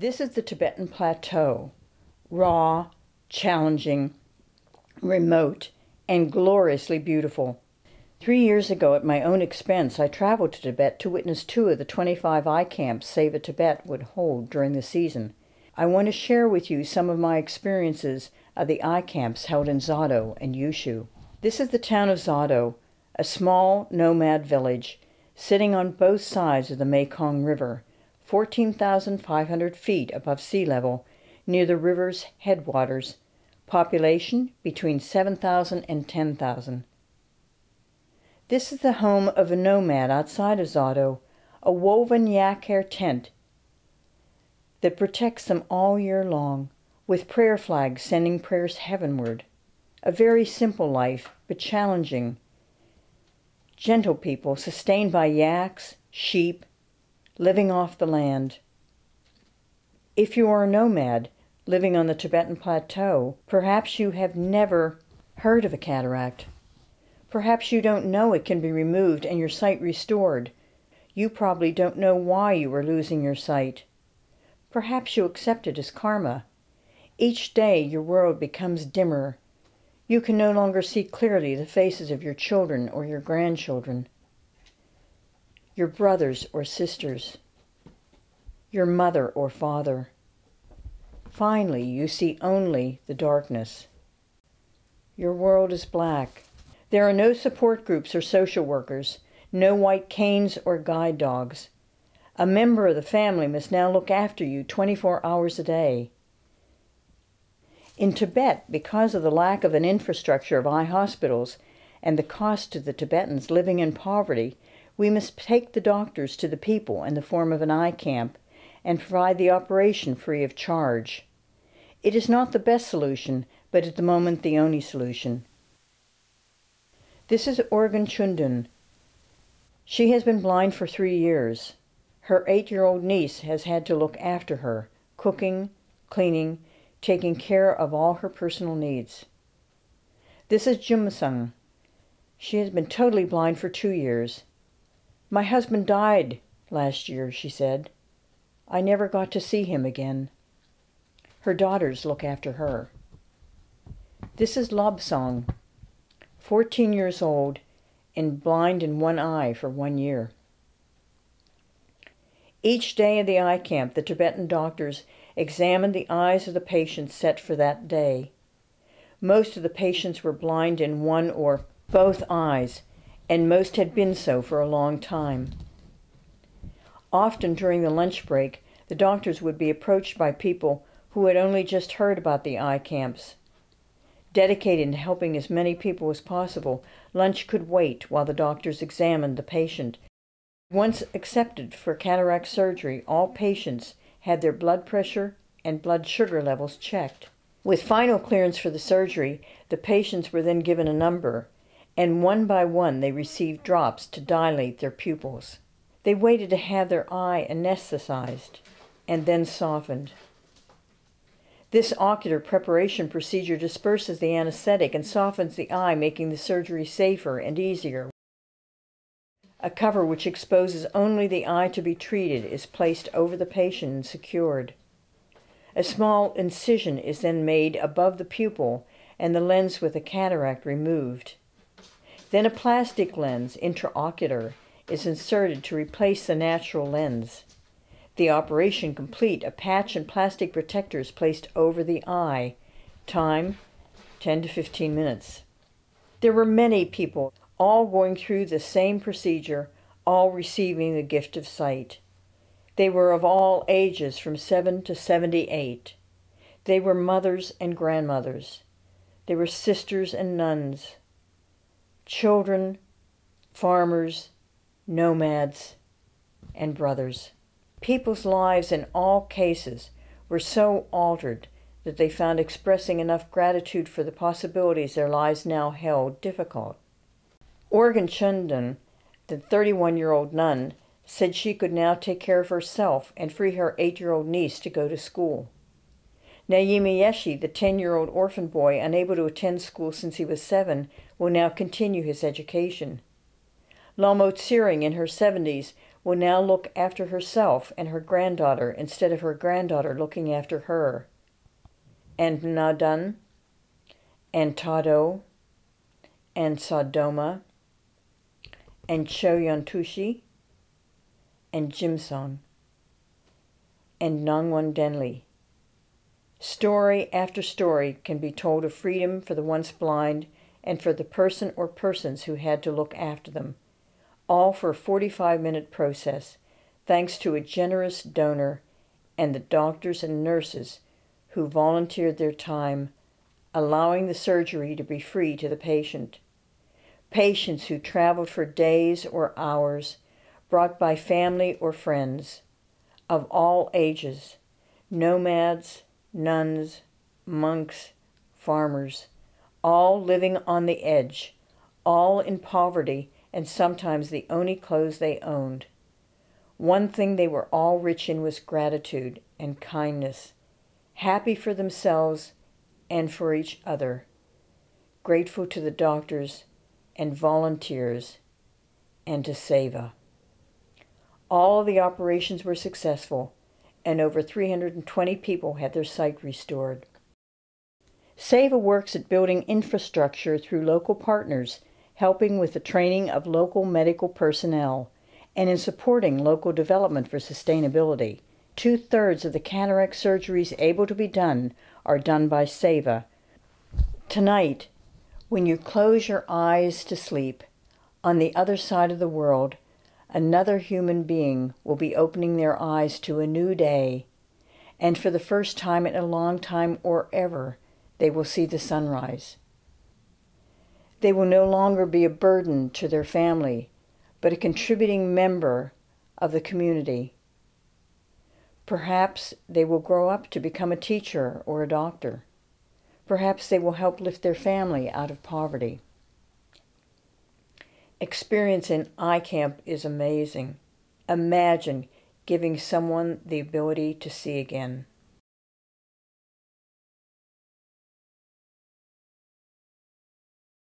This is the Tibetan Plateau, raw, challenging, remote, and gloriously beautiful. 3 years ago, at my own expense, I traveled to Tibet to witness 2 of the 25 eye camps Save a Tibet would hold during the season. I want to share with you some of my experiences of the eye camps held in Zado and Yushu. This is the town of Zado, a small nomad village sitting on both sides of the Mekong River, 14,500 feet above sea level, near the river's headwaters. Population between 7,000 and 10,000. This is the home of a nomad outside of Zado, a woven yak hair tent that protects them all year long, with prayer flags sending prayers heavenward. A very simple life, but challenging. Gentle people sustained by yaks, sheep, living off the land. If you are a nomad living on the Tibetan Plateau, perhaps you have never heard of a cataract. Perhaps you don't know it can be removed and your sight restored. You probably don't know why you are losing your sight. Perhaps you accept it as karma. Each day your world becomes dimmer. You can no longer see clearly the faces of your children or your grandchildren, your brothers or sisters, your mother or father. Finally, you see only the darkness. Your world is black. There are no support groups or social workers, no white canes or guide dogs. A member of the family must now look after you 24 hours a day. In Tibet, because of the lack of an infrastructure of eye hospitals and the cost to the Tibetans living in poverty, we must take the doctors to the people in the form of an eye camp and provide the operation free of charge. It is not the best solution, but at the moment the only solution. This is Organ Chundun. She has been blind for 3 years. Her 8-year-old niece has had to look after her, cooking, cleaning, taking care of all her personal needs. This is Jumsung. She has been totally blind for 2 years. My husband died last year, she said. I never got to see him again. Her daughters look after her. This is Lobsang, 14 years old and blind in one eye for 1 year. Each day in the eye camp, the Tibetan doctors examined the eyes of the patients set for that day. Most of the patients were blind in one or both eyes, and most had been so for a long time. Often during the lunch break, the doctors would be approached by people who had only just heard about the eye camps. Dedicated to helping as many people as possible, lunch could wait while the doctors examined the patient. Once accepted for cataract surgery, all patients had their blood pressure and blood sugar levels checked. With final clearance for the surgery, the patients were then given a number, and one by one they received drops to dilate their pupils. They waited to have their eye anesthetized and then softened. This ocular preparation procedure disperses the anesthetic and softens the eye, making the surgery safer and easier. A cover which exposes only the eye to be treated is placed over the patient and secured. A small incision is then made above the pupil and the lens with a cataract removed. Then a plastic lens, intraocular, is inserted to replace the natural lens. The operation complete, a patch and plastic protector is placed over the eye. Time, 10 to 15 minutes. There were many people, all going through the same procedure, all receiving the gift of sight. They were of all ages, from 7 to 78. They were mothers and grandmothers. They were sisters and nuns, children, farmers, nomads, and brothers. People's lives in all cases were so altered that they found expressing enough gratitude for the possibilities their lives now held difficult. Organ Chundun, the 31-year-old nun, said she could now take care of herself and free her 8-year-old niece to go to school. Naima Yeshi, the 10-year-old orphan boy unable to attend school since he was 7, will now continue his education. Lamo Tsering, in her 70s, will now look after herself and her granddaughter instead of her granddaughter looking after her. And Nadan, and Tado, and Sodoma, and Choyantushi, and Jimson, and Nangwan Denli. Story after story can be told of freedom for the once blind and for the person or persons who had to look after them, all for a 45-minute process, thanks to a generous donor and the doctors and nurses who volunteered their time, allowing the surgery to be free to the patient. Patients who traveled for days or hours, brought by family or friends, of all ages, nomads, nuns, monks, farmers, all living on the edge, all in poverty and sometimes the only clothes they owned. One thing they were all rich in was gratitude and kindness, happy for themselves and for each other, grateful to the doctors and volunteers and to Seva. All the operations were successful, and over 320 people had their sight restored. Seva works at building infrastructure through local partners, helping with the training of local medical personnel, and in supporting local development for sustainability. 2/3 of the cataract surgeries able to be done are done by Seva. Tonight, when you close your eyes to sleep, on the other side of the world, another human being will be opening their eyes to a new day, and for the first time in a long time or ever, they will see the sunrise. They will no longer be a burden to their family, but a contributing member of the community. Perhaps they will grow up to become a teacher or a doctor. Perhaps they will help lift their family out of poverty. Experience in eye camp is amazing. Imagine giving someone the ability to see again.